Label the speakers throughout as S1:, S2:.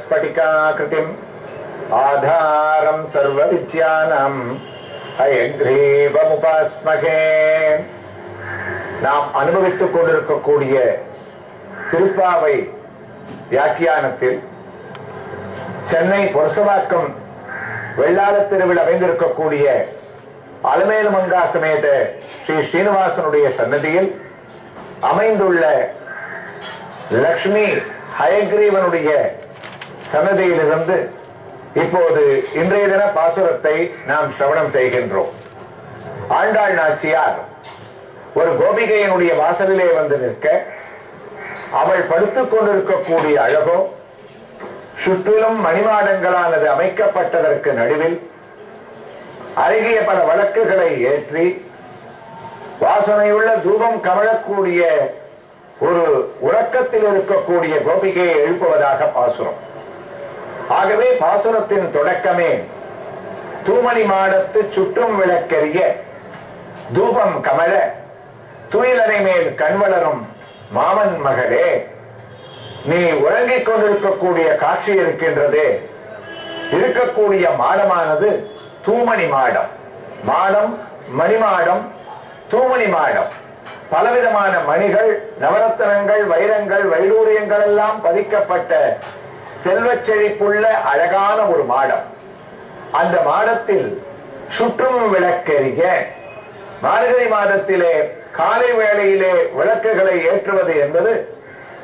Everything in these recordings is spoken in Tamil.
S1: ஸ்படிகாகிருதிம் ஆதாரம் சர்வ வித்யானாம் ஹயக்ரீவமுபாஸ்மகே. நாம் அனுபவித்துக் கொண்டிருக்கக்கூடிய திருப்பாவை வியாக்கியானத்தில் சென்னை பொருசவாக்கம் வெள்ளாளத்தெருவில் அமைந்திருக்கக்கூடிய அலமேலு மங்கா சமேத ஸ்ரீ ஸ்ரீனிவாசனுடைய சன்னதியில் அமைந்துள்ள லக்ஷ்மி ஹயக்ரீவனுடைய சன்னதியிலிருந்து இப்போது இன்றைய தின பாசுரத்தை நாம் சிரவணம் செய்கின்றோம். ஆண்டாள் நாச்சியார் ஒரு கோபிகையினுடைய வாசலிலே வந்து நிற்க, அவள் படுத்துக் கொண்டிருக்கக்கூடிய அழகோ சுற்றிலும் மணிமாடங்களானது அமைக்கப்பட்டதற்கு நடுவில் அழகிய பல வழக்குகளை ஏற்றி வாசனையுள்ள தூபம் கமழக்கூடிய ஒரு உறக்கத்தில் இருக்கக்கூடிய கோபிகையை எழுப்புவதாக பாசுரம். ஆகவே பாசுரத்தின் தொடக்கமே தூமணி மாடத்து சுற்றும் விளக்கெரிய தூபம் கமல துயிலனை மேல் கண்வளரும் மாமன் மகளே, நீ உறங்கிக் கொண்டிருக்கக்கூடிய காட்சி இருக்கின்றது. இருக்கக்கூடிய மாடமானது தூமணி மாடம். மாடம் மணிமாடம், தூமணி மாடம். பலவிதமான மணிகள், நவரத்தனங்கள், வைரங்கள், வைடூரியங்கள் எல்லாம் பதிக்கப்பட்ட செல்வச் செழிப்புள்ள அழகான ஒரு மாடம். அந்த மாடத்தில் சுற்றும் விளக்கெரிய, மார்கழி மாதத்திலே காலை வேளையிலே விளக்குகளை ஏற்றுவது என்பது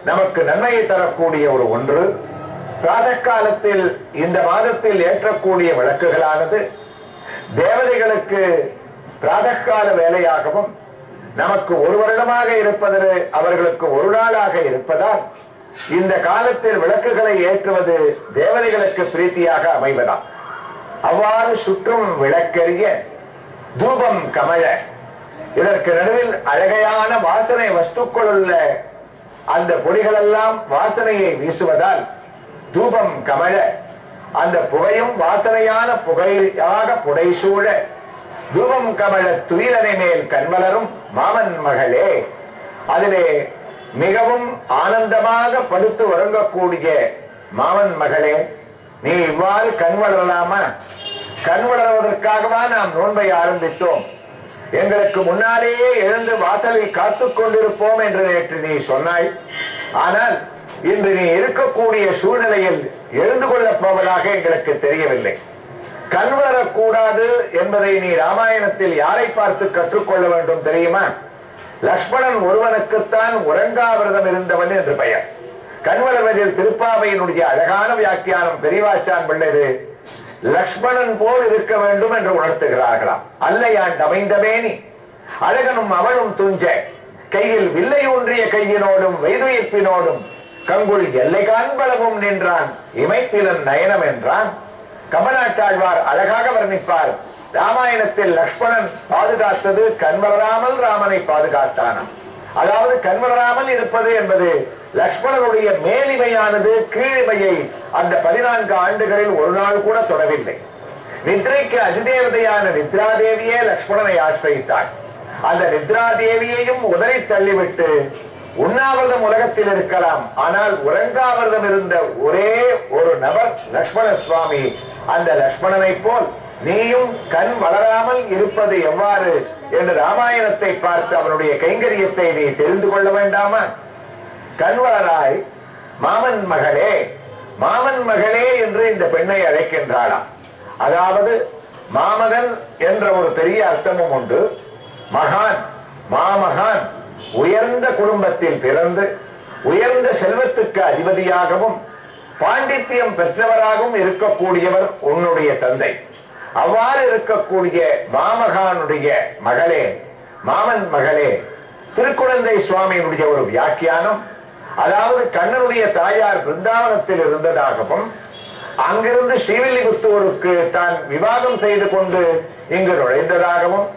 S1: நமக்கு நன்மையை தரக்கூடிய ஒரு ஒன்று. பிராத காலத்தில் இந்த மாதத்தில் ஏற்றக்கூடிய விளக்குகளானது தேவதைகளுக்கு பிராதகால வேலையாகவும் நமக்கு ஒரு வருடமாக இருப்பது அவர்களுக்கு ஒரு நாளாக இருப்பதால் இந்த காலத்தில் விளக்குகளை ஏற்றுவது தேவதைகளுக்கு பிரீத்தியாக அமைவதாம். அவ்வாறு சுற்றும் விளக்கெரிய தூபம் கமழ, இதற்கு நடுவில் அழகையான வாசனை வஸ்துக்கள் உள்ள அந்த பொடிகள் எல்லாம் வாசனையை வீசுவதால் தூபம் கமழ, அந்த புகையும் வாசனையான புகையாக புடைசூழ தூபம் கமழ துயிலனை மேல் கண்மலரும் மாமன் மகளே, அதிலே மிகவும் ஆனந்தமாக படுத்து உறங்கக்கூடிய மாமன் மகளே, நீ இவ்வாறு கண் வளரலாமா? கண் வளர்வதற்காகவா நாம் நோன்பை ஆரம்பித்தோம்? எங்களுக்கு முன்னாலேயே எழுந்து வாசலில் காத்துக் கொண்டிருப்போம் என்று நேற்று நீ சொன்னாய். ஆனால் இன்று நீ இருக்கக்கூடிய சூழ்நிலையில் எழுந்து கொள்ளப் போவதாக எங்களுக்கு தெரியவில்லை. கண் வளரக்கூடாது என்பதை நீ ராமாயணத்தில் யாரை பார்த்து கற்றுக்கொள்ள வேண்டும் தெரியுமா? லக்ஷ்மணன் ஒருவனுக்குத்தான் உறங்காவிரதம் இருந்தவன் என்று பெயர். கண் வளர்வதில் திருப்பாவையினுடைய அழகான வியாக்கியானம் பெரியவாச்சான் பிள்ளைது லக்ஷ்மணன் போல் இருக்க வேண்டும் என்று உணர்த்துகிறார்களாம். அல்லையான் அமைந்தமேனி அழகனும் அவனும் துஞ்ச, கையில் வில்லை ஊன்றிய கையினோடும் வைதுயிப்பினோடும் கங்குள் எல்லை காண்பளவும் நின்றான் இமைப்பிலன் நயனம் என்றான். கமநாட்டாழ்வார் அழகாக வர்ணிப்பார். ராமாயணத்தில் லக்ஷ்மணன் பாதுகாத்தது கண்வளராமல் ராமனை பாதுகாத்தானாம். அதாவது கண்வளராமல் இருப்பது என்பது லக்ஷ்மணனுடைய மேலிமையானது கீழிமையை அந்த 14 ஆண்டுகளில் ஒரு நாள் கூட தொடவில்லை. நித்ரைக்கு அதிதேவதையான நித்ராதேவியே லக்ஷ்மணனை ஆசிரித்தாள். அந்த நித்ராதேவியையும் உதறி தள்ளிவிட்டு உண்ணாவிரதம் உலகத்தில் இருக்கலாம், ஆனால் உறங்காவிரதம் இருந்த ஒரே ஒரு நபர் லக்ஷ்மண சுவாமி. அந்த லக்ஷ்மணனை போல் நீயும் கண் வளராமல் இருப்பது எவ்வாறு என்று ராமாயணத்தை பார்த்து அவனுடைய கைங்கரியத்தை நீ தெரிந்து கொள்ள வேண்டாமா? கண் வளராய் மாமன் மகளே, மாமன் மகளே என்று இந்த பெண்ணை அழைக்கின்றாளாம். அதாவது மாமகன் என்ற ஒரு பெரிய அர்த்தமும் உண்டு. மகான், மாமகான், உயர்ந்த குடும்பத்தில் பிறந்து உயர்ந்த செல்வத்துக்கு அதிபதியாகவும் பாண்டித்யம் பெற்றவராகவும் இருக்கக்கூடியவர் உன்னுடைய தந்தை. அவ்வாறு இருக்கக்கூடிய மாமகானுடைய மகளே, மாமன் மகளே, திருக்குழந்தை சுவாமியினுடைய ஒரு வியாக்கியானம். அதாவது கண்ணனுடைய தாயார் பிருந்தாவனத்தில் இருந்ததாகவும் அங்கிருந்து ஸ்ரீவில்லிபுத்தூருக்கு தான் விவாகம் செய்து கொண்டு இங்கு நுழைந்ததாகவும்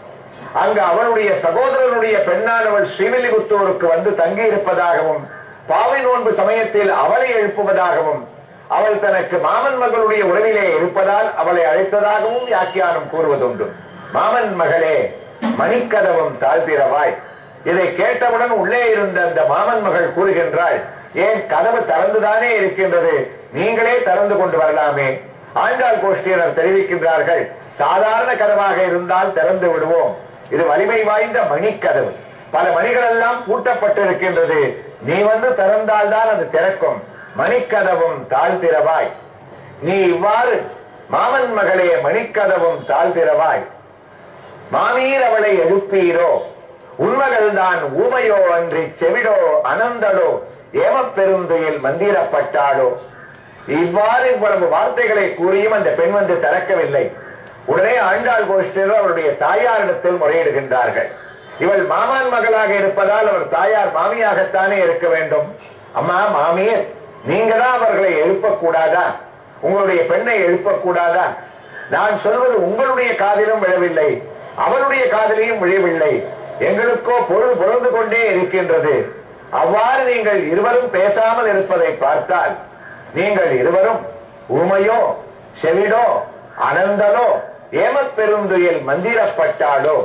S1: அங்கு அவனுடைய சகோதரனுடைய பெண்ணானவள் ஸ்ரீவில்லிபுத்தூருக்கு வந்து தங்கி இருப்பதாகவும் பாவை நோன்பு சமயத்தில் அவளை எழுப்புவதாகவும் அவள் தனக்கு மாமன் மகளுடைய உறவிலே இருப்பதால் அவளை அழைத்ததாகவும் வியாக்கியானம் கூறுவதுண்டு. மாமன் மகளே, மணிக்கதவும் தாழ்த்திரவாய். இதை கேட்டவுடன் உள்ளே இருந்த அந்த மாமன் மகள் கூறுகின்றாள், ஏன் கதவு திறந்துதானே இருக்கின்றது, நீங்களே திறந்து கொண்டு வரலாமே. ஆண்டாள் கோஷ்டியினர் தெரிவிக்கின்றார்கள், சாதாரண கதவாக இருந்தால் திறந்து விடுவோம், இது வலிமை வாய்ந்த மணிக்கதவு, பல மணிகள் எல்லாம் பூட்டப்பட்டிருக்கின்றது, நீ வந்து திறந்தால் தான் அது திறக்கும், மணிக்கதவும் தாழ்த்திரவாய். நீ இவ்வாறு மாமன் மகளே மணிக்கதவும் தாழ்த்திரவாய், மாமீர் அவளை எழுப்பீரோ, உண்மகள் தான் ஊமையோ அன்றி செவிடோ அனந்தடோ ஏமப்பெருந்துயில் மந்திரப்பட்டாளோ. இவ்வாறு இவ்வளவு வார்த்தைகளை கூறியும் அந்த பெண் வந்து திறக்கவில்லை. உடனே ஆண்டாள் கோஷ்டியில் அவருடைய தாயாரிடத்தில் முறையிடுகின்றார்கள். இவள் மாமன் மகளாக இருப்பதால் அவர் தாயார் மாமியாகத்தானே இருக்க வேண்டும். அம்மா மாமியர், நீங்க தான் அவர்களை எழுப்பக்கூடாதா? உங்களுடைய பெண்ணை எழுப்பக்கூடாதா? நான் சொல்வது உங்களுடைய காதிலும் விழவில்லை, அவருடைய காதிலையும் விழவில்லை, எங்களுக்கோ பொழுது பொழுது கொண்டே இருக்கின்றது. அவ்வாறு நீங்கள் இருவரும் பேசாமல் இருப்பதை பார்த்தால் நீங்கள் இருவரும் ஊமையோ செவிடோ அனந்தலோ ஏமப்பெருந்துயில் மந்திரப்பட்டாலோ,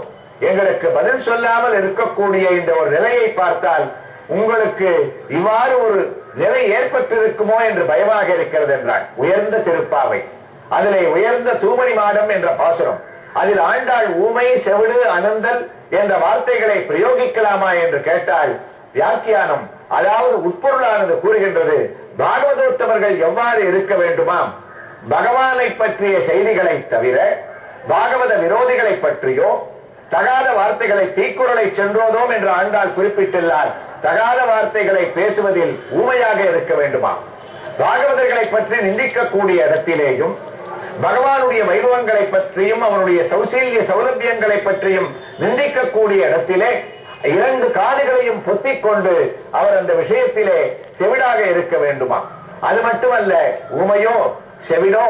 S1: எங்களுக்கு பதில் சொல்லாமல் இருக்கக்கூடிய இந்த ஒரு நிலையை பார்த்தால் உங்களுக்கு இவ்வாறு ஒரு நிலை ஏற்பட்டிருக்குமோ என்று பயமாக இருக்கிறது என்றால் உயர்ந்த திருப்பாவை, அதிலே உயர்ந்த தூமணி மாடம் என்ற பாசுரம், அதில் ஆண்டாள் ஊமை செவிடு அனந்தல் என்ற வார்த்தைகளை பிரயோகிக்கலாமா என்று கேட்டால் வியாக்கியானம், அதாவது உட்பொருளானது கூறுகின்றது, பாகவதோத்தமர்கள் எவ்வாறு இருக்க வேண்டுமாம், பகவானை பற்றிய செய்திகளை தவிர பாகவத விரோதிகளை பற்றியோ தகாத வார்த்தைகளை தீக்குறளை சென்றோதோம் என்று ஆண்டாள் குறிப்பிட்டுள்ளார். தகாத வார்த்தைகளை பேசுவதில் ஊமையாக இருக்க வேண்டுமா? பாகவதர்களை பற்றி நிந்திக்கக்கூடிய இடத்திலேயும் பகவானுடைய வைபவங்களை பற்றியும் அவனுடைய சௌசீல்ய சௌலபியங்களை பற்றியும் நிந்திக்கக்கூடிய இடத்திலே இரண்டு காதுகளையும் பொத்திக் கொண்டு அவர் அந்த விஷயத்திலே செவிடாக இருக்க வேண்டுமா? அது மட்டுமல்ல, ஊமையோ செவிடோ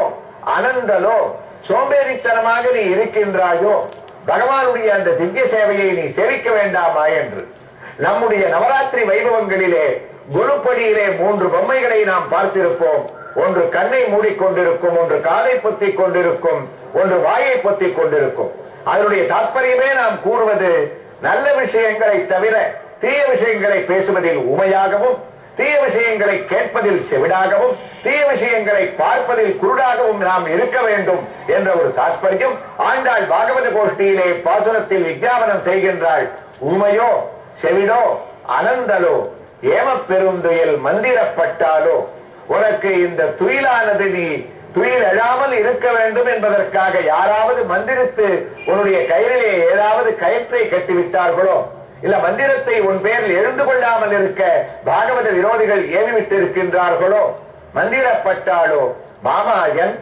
S1: அனந்தலோ சோம்பேறித்தனமாக நீ இருக்கின்றாயோ, பகவானுடைய அந்த திவ்ய சேவையை நீ சேவிக்க வேண்டாமா என்று. நம்முடைய நவராத்திரி வைபவங்களிலே குருப்படியிலே 3 பொம்மைகளை நாம் பார்த்திருப்போம். ஒன்று கண்ணை மூடிக்கொண்டிருக்கும், ஒன்று காலை பொத்திக் கொண்டிருக்கும், ஒன்று வாயை பொத்திக் கொண்டிருக்கும். அதனுடைய தாற்பயமே நாம் கூறுவது, நல்ல விஷயங்களை தவிர தீய விஷயங்களை பேசுவதில் ஊமையாகவும், தீய விஷயங்களை கேட்பதில் செவிடாகவும், தீய விஷயங்களை பார்ப்பதில் குருடாகவும் நாம் இருக்க வேண்டும் என்ற ஒரு தாற்பயம் ஆண்டாள் பாகவத கோஷ்டியிலே பாசுரத்தில் விஞ்ஞாபனம் செய்கின்றாள். ஊமையோ செவிடோ அனந்தலோ ஏமப்பெருந்துயில் மந்திரப்பட்டாலோ, உனக்கு இந்த துயிலானது நீ துயில் எழாமல் இருக்க வேண்டும் என்பதற்காக யாராவது மந்திரித்து உன்னுடைய கயிறிலே ஏதாவது கயிற்றை கட்டிவிட்டார்களோ, இல்ல மந்திரத்தை உன் பேரில் எழுந்து கொள்ளாமல் இருக்க பாகவத விரோதிகள் ஏவிவிட்டு இருக்கின்றார்களோ, மந்திரப்பட்டாலோ மாமாயன்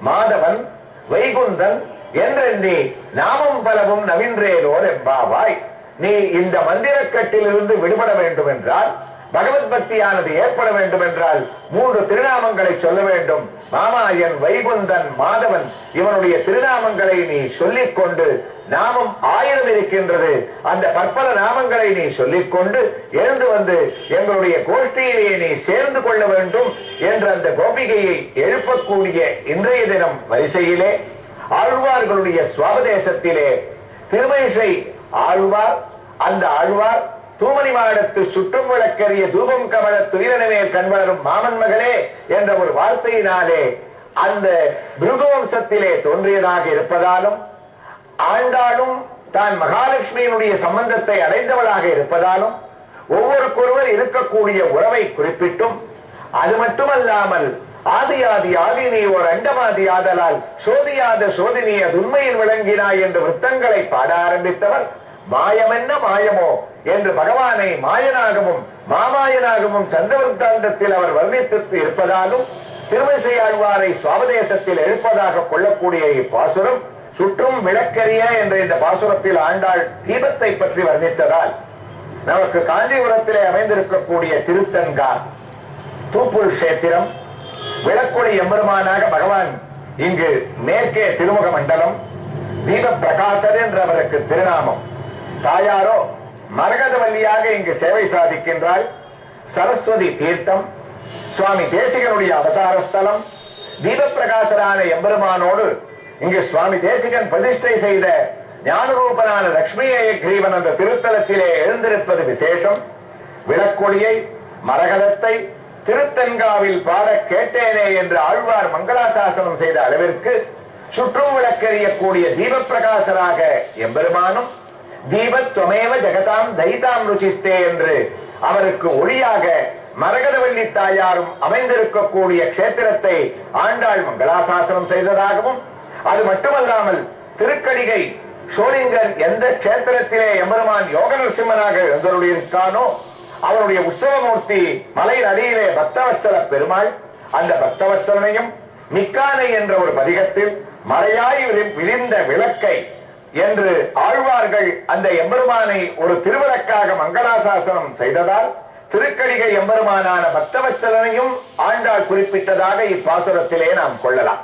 S1: மாதவன் வைகுந்தன் என்றெண்ணி நாமும் பலவும் நவின்றேலோர் எம்பாவாய். நீ இந்த மந்திரக்கட்டிலிருந்து விடுபட வேண்டும் என்றால், பகவத் பக்தியானது ஏற்பட வேண்டும் என்றால் 3 திருநாமங்களை சொல்ல வேண்டும். மாமாயன் வைகுந்தன் மாதவன் இவனுடைய திருநாமங்களை நீ சொல்லிக் கொண்டு, நாமம் 1000 இருக்கின்றது, அந்த பற்பல நாமங்களை நீ சொல்லிக்கொண்டு எழுந்து வந்து எங்களுடைய கோஷ்டியிலேயே நீ சேர்ந்து கொள்ள வேண்டும் என்ற அந்த கோபிகையை எழுப்பக்கூடிய இன்றைய தினம் வரிசையிலே ஆழ்வார்களுடைய சுவாபதேசத்திலே திருமேஷை ஆழ்வார், அந்த ஆழ்வார் தூமணி மாடத்து சுற்றும் விளக்கரிய தூபம் கமல துயிலனமே கண்வளரும் மாமன் மகளே என்ற ஒரு வார்த்தையினாலே அந்த பிருகுவம்சத்திலே தோன்றியதாக இருப்பதாலும், ஆண்டாளும் தான் மகாலட்சுமியினுடைய சம்பந்தத்தை அடைந்தவளாக இருப்பதாலும் ஒவ்வொருக்கொருவர் இருக்கக்கூடிய உறவை குறிப்பிட்டும், அது மட்டுமல்லாமல் ஆதியாதி ஆதினி ஓர் அண்டமாதி ஆதலால் சோதியாத சோதினி அது உண்மையில் விளங்கினாய் என்று விருத்தங்களை பாட ஆரம்பித்தவர், மாயமென்ன மாயமோ என்று பகவானை மாயனாகவும் மாமாயனாகவும் சந்தவர்த்தாந்தத்தில் அவர் வர்ணித்து இருப்பதாலும் திருமிசை ஆழ்வாரை சுவாபதேசத்தில் எழுப்பதாக கொள்ளக்கூடிய இப்பாசுரம் சுற்றும் விளக்கரிய என்ற இந்த பாசுரத்தில் ஆண்டாள் தீபத்தை பற்றி வர்ணித்ததால் நமக்கு காஞ்சிபுரத்திலே அமைந்திருக்கக்கூடிய திருத்தன்கா தூப்புல் கஷேத்திரம் விளக்கொளி எம்பெருமானாக பகவான் இங்கு மேற்கே திருமுக மண்டலம், தீப பிரகாசர் என்ற அவருக்கு திருநாமம். தாயாரோ மரகதவல்லியாக இங்கு சேவை சாதிக்கின்றாள். சரஸ்வதி தீர்த்தம் சுவாமி தேசிகனுடைய அவதார ஸ்தலம். தீப பிரகாசரான எம்பெருமானோடு இங்கு சுவாமி தேசிகன் பிரதிஷ்டை செய்த ஞானரூபனான லட்சுமியை கிரீவன் அந்த திருத்தலத்திலே எழுந்திருப்பது விசேஷம். விளக்கொளியை, மரகதத்தை, திருத்தன்காவில் பாட கேட்டேனே என்று ஆழ்வார் மங்களாசாசனம் செய்த அளவிற்கு சுற்றும் விளக்கெறியக்கூடிய தீப பிரகாசராக எம்பெருமானும் தீபத்வமேவ ஜெகதாம் தைதாம் ருச்சிஸ்தே என்று அவருக்கு ஒளியாக மரகதவள்ளி தாயாரும் அமைந்திருக்கக்கூடிய கஷேத்திரத்தை ஆண்டாள் மங்களாசாசனம் செய்ததாகவும், அது மட்டுமல்லாமல் திருக்கடிகை சோளிங்கர் எந்த கஷேத்திரத்திலே எம்பெருமான் யோக நரசிம்மனாக எழுந்தருளியிருக்கானோ அவருடைய உற்சவமூர்த்தி மலையின் அடியிலே பக்தவத்சல பெருமாள், அந்த பக்தவத்சலனையும் மிக்கானை என்ற ஒரு பதிகத்தில் மறையாய் விரிந்த விளக்கை என்று ஆழ்வார்கள் அந்த எம்பெருமானை ஒரு திருவிளக்காக மங்களாசாசனம் செய்ததால் திருக்கடிகை எம்பெருமானான பக்தவத்சலனையும் ஆண்டாள் குறிப்பிட்டதாக இப்பாசுரத்திலே நாம் கொள்ளலாம்.